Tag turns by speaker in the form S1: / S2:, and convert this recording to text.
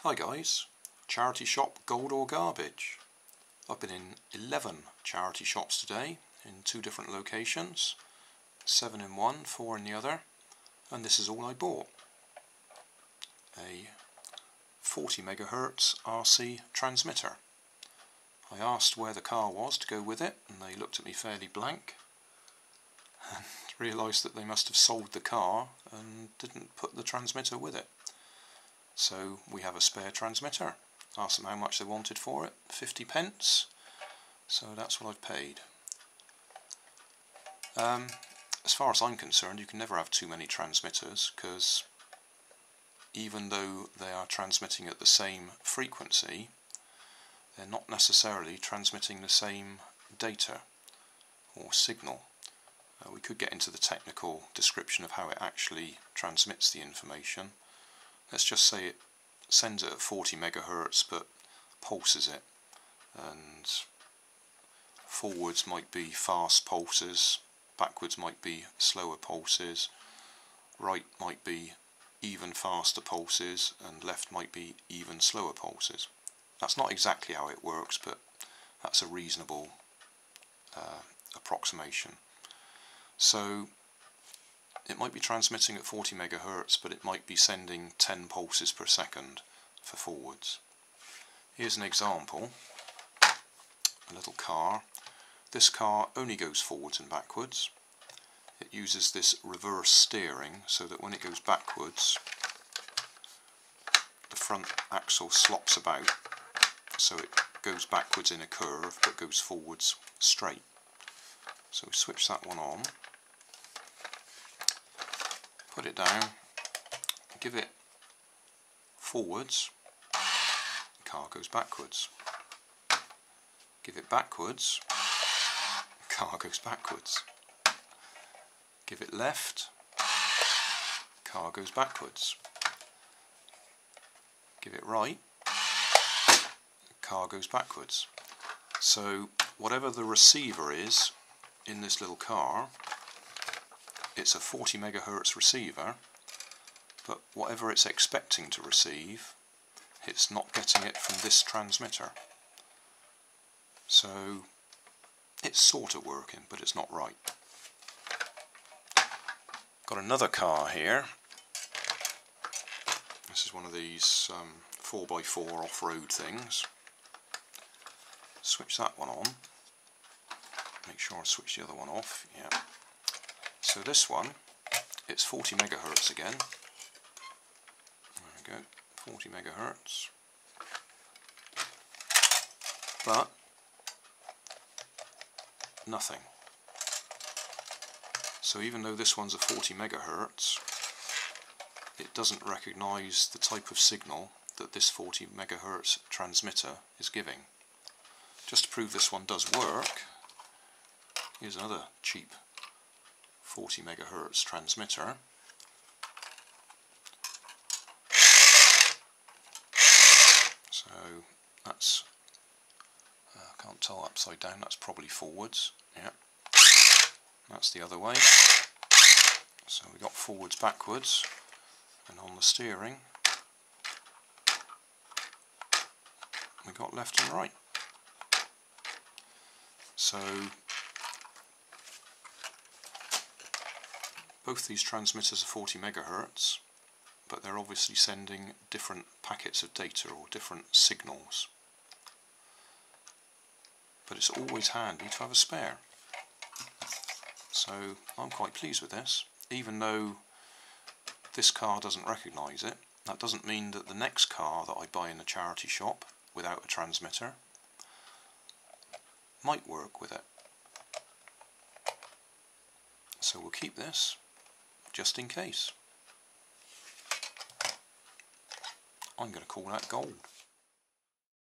S1: Hi guys, charity shop gold or garbage. I've been in 11 charity shops today in 2 different locations, 7 in one, 4 in the other, and this is all I bought. A 40 MHz RC transmitter. I asked where the car was to go with it and they looked at me fairly blank and realised that they must have sold the car and didn't put the transmitter with it. So we have a spare transmitter. Asked them how much they wanted for it, 50p, so that's what I've paid. As far as I'm concerned, you can never have too many transmitters, because even though they are transmitting at the same frequency, they're not necessarily transmitting the same data or signal. We could get into the technical description of how it actually transmits the information. Let's just say it sends it at 40 MHz but pulses it, and forwards might be fast pulses, backwards might be slower pulses, right might be even faster pulses, and left might be even slower pulses. That's not exactly how it works, but that's a reasonable approximation. So it might be transmitting at 40 MHz, but it might be sending 10 pulses per second for forwards. Here's an example. A little car. This car only goes forwards and backwards. It uses this reverse steering so that when it goes backwards, the front axle slops about, so it goes backwards in a curve but goes forwards straight. So we switch that one on. Put it down, give it forwards, the car goes backwards. Give it backwards, the car goes backwards. Give it left, the car goes backwards. Give it right, the car goes backwards. So whatever the receiver is in this little car, it's a 40 MHz receiver, but whatever it's expecting to receive, it's not getting it from this transmitter. So it's sort of working, but it's not right. Got another car here. This is one of these 4x4 off-road things. Switch that one on. Make sure I switch the other one off. Yeah. So this one, it's 40 MHz again. There we go, 40 MHz. But nothing. So even though this one's a 40 MHz, it doesn't recognise the type of signal that this 40 MHz transmitter is giving. Just to prove this one does work, here's another cheap 40 MHz transmitter. So that's, I can't tell upside down, that's probably forwards. Yeah, that's the other way. So we got forwards, backwards, and on the steering we got left and right. So both these transmitters are 40 MHz, but they're obviously sending different packets of data or different signals. But it's always handy to have a spare. So I'm quite pleased with this. Even though this car doesn't recognise it, that doesn't mean that the next car that I buy in a charity shop without a transmitter might work with it. So we'll keep this just in case. I'm going to call that gold.